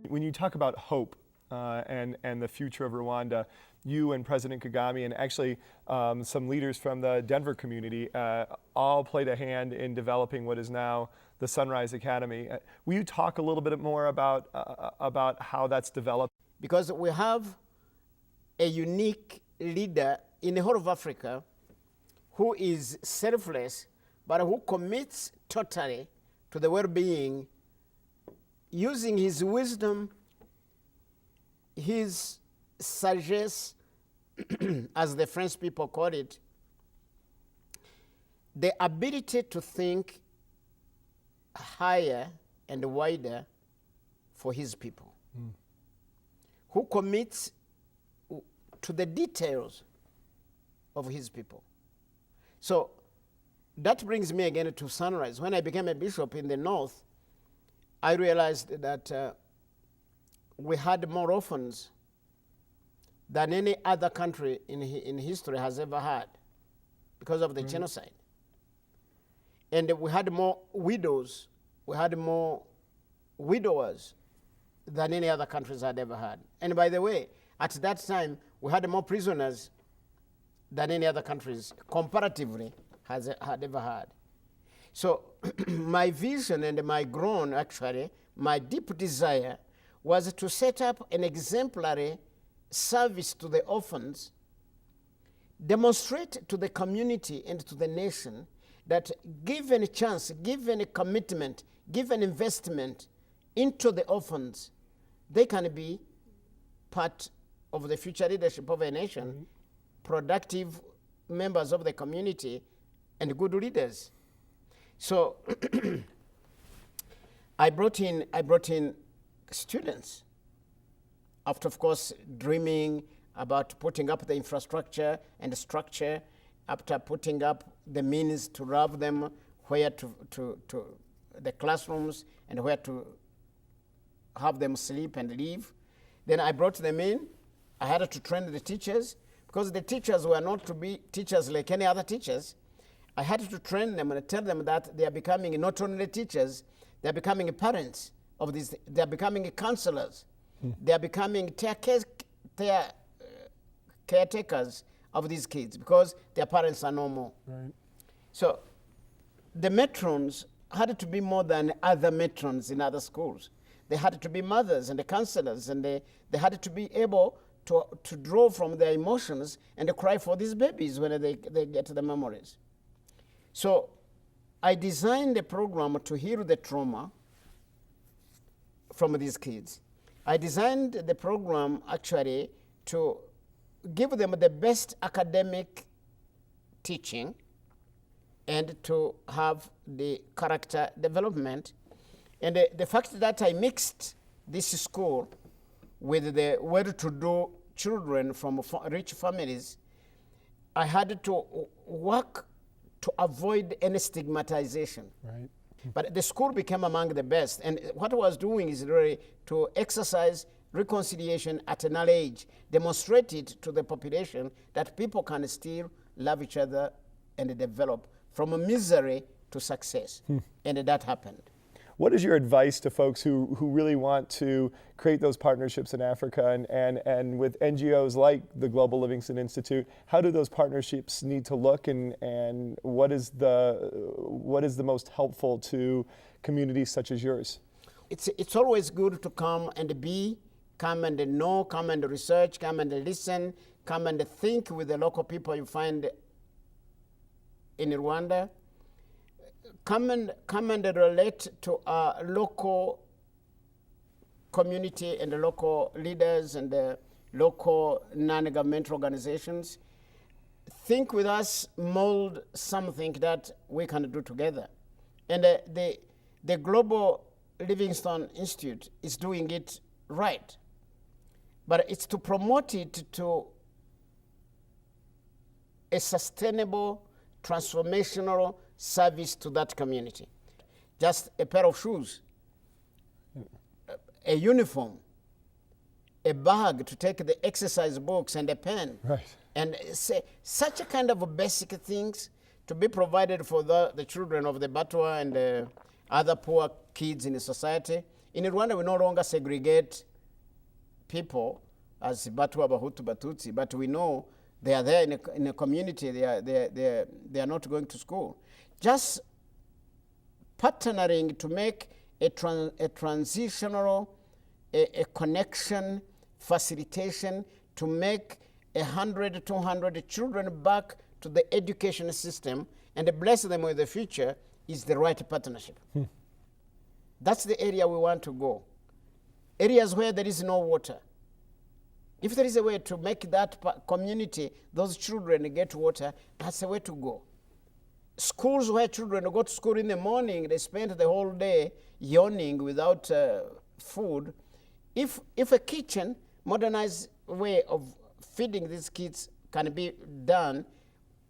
When you talk about hope and the future of Rwanda, you and President Kagame and actually some leaders from the Denver community all played a hand in developing what is now the Sunrise Academy. Will you talk a little bit more about how that's developed? Because we have a unique leader in the whole of Africa who is selfless, but who commits totally to the well-being, using his wisdom, his sagesse, as the French people call it, the ability to think higher and wider for his people, who commits to the details of his people. So that brings me again to Sunrise. When I became a bishop in the north, I realized that we had more orphans than any other country in history has ever had because of the genocide. And we had more widows, we had more widowers than any other countries had ever had. And by the way, at that time, we had more prisoners than any other countries comparatively had ever had. So my vision and my groan, actually, my deep desire was to set up an exemplary service to the orphans, demonstrate to the community and to the nation that given a chance, given a commitment, given investment into the orphans, they can be part of the future leadership of a nation, productive members of the community, and good leaders. So I brought in students after, of course, dreaming about putting up the infrastructure and the structure, after putting up the means to have them where to the classrooms and where to have them sleep and live. Then I brought them in. I had to train the teachers because the teachers were not to be teachers like any other teachers. I had to train them and tell them that they are becoming not only teachers, they are becoming parents of these, they are becoming counselors, they are becoming caretakers of these kids because their parents are no more. Right. So the matrons had to be more than other matrons in other schools. They had to be mothers and the counselors, and they had to be able to draw from their emotions and to cry for these babies when they get the memories. So I designed a program to heal the trauma from these kids. I designed the program actually to give them the best academic teaching and to have the character development. And the fact that I mixed this school with the well-to-do children from rich families, I had to work to avoid any stigmatization. Right. But the school became among the best. And what I was doing is really to exercise reconciliation at an early age, demonstrate it to the population that people can still love each other and develop from misery to success. And that happened. What is your advice to folks who really want to create those partnerships in Africa and with NGOs like the Global Livingston Institute? How do those partnerships need to look, and what is the most helpful to communities such as yours? It's always good to come and know, come and research, come and listen, come and think with the local people you find in Rwanda. Come and relate to our local community and the local leaders and the local non-governmental organizations. Think with us, mold something that we can do together. And the Global Livingston Institute is doing it right. But it's to promote it to a sustainable, transformational service to that community. Just a pair of shoes, a uniform, a bag to take the exercise books and a pen. Right. And say, such a kind of basic things to be provided for the children of the Batwa and other poor kids in the society. In Rwanda, we no longer segregate people as Batwa, Bahutu, Batutsi, but we know they are there in a community. They are not going to school. Just partnering to make a transitional, a connection, facilitation to make 100, 200 children back to the education system and bless them with the future is the right partnership. That's the area we want to go. Areas where there is no water. If there is a way to make that community, those children get water, that's the way to go. Schools where children go to school in the morning, they spend the whole day yawning without food. If a kitchen, modernized way of feeding these kids can be done,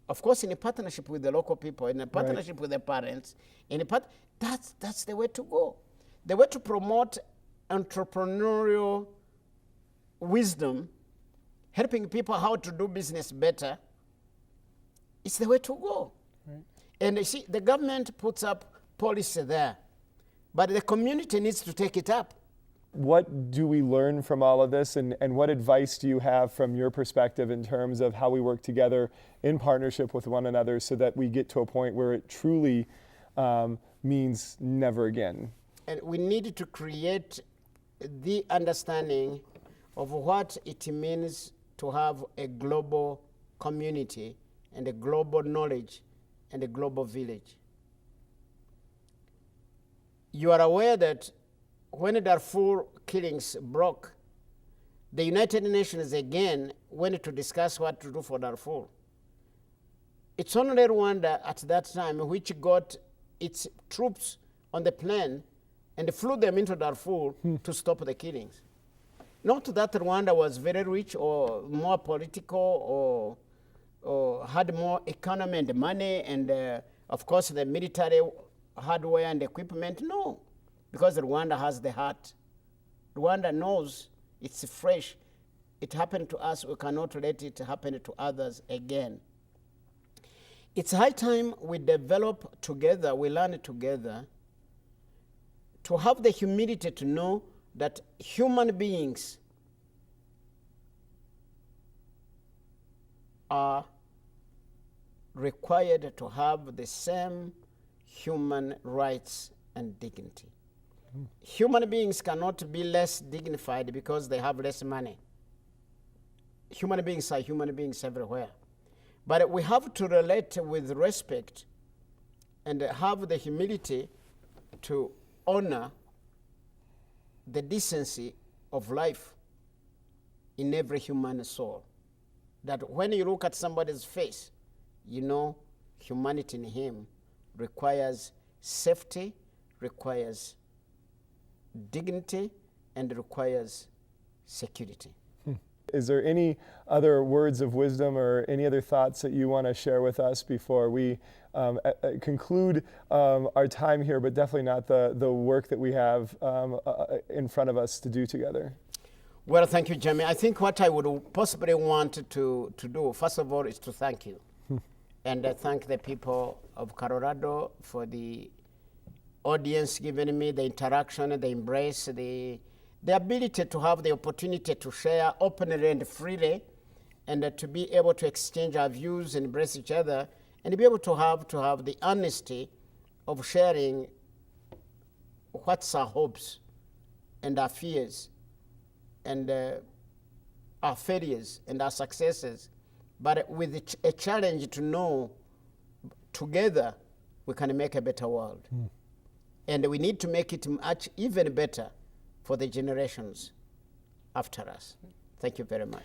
of course, in a partnership with the local people, in a partnership with the parents, that's the way to go. The way to promote entrepreneurial wisdom, helping people how to do business better, is the way to go. Right. And you see, the government puts up policy there, but the community needs to take it up. What do we learn from all of this, and what advice do you have from your perspective in terms of how we work together in partnership with one another so that we get to a point where it truly means never again? And we need to create the understanding of what it means to have a global community and a global knowledge and a global village. You are aware that when the Darfur killings broke, the United Nations again went to discuss what to do for Darfur. It's only Rwanda at that time which got its troops on the plane and flew them into Darfur to stop the killings. Not that Rwanda was very rich or more political or had more economy and money and, of course, the military hardware and equipment. No, because Rwanda has the heart. Rwanda knows it's fresh. It happened to us. We cannot let it happen to others again. It's high time we develop together, we learn together, to have the humility to know that human beings are required to have the same human rights and dignity. Human beings cannot be less dignified because they have less money. Human beings are human beings everywhere. But we have to relate with respect and have the humility to honor the decency of life in every human soul. That when you look at somebody's face, you know humanity in him requires safety, requires dignity, and requires security. Is there any other words of wisdom or any other thoughts that you want to share with us before we conclude our time here, but definitely not the work that we have in front of us to do together? Well, thank you, Jamie. I think what I would possibly want to do, first of all, is to thank you. And thank the people of Colorado for the audience given me, the interaction, the embrace, the ability to have the opportunity to share openly and freely, and to be able to exchange our views and embrace each other, and be able to have the honesty of sharing what's our hopes and our fears and our failures and our successes, but with a challenge to know together we can make a better world. And we need to make it much even better for the generations after us. Thank you very much.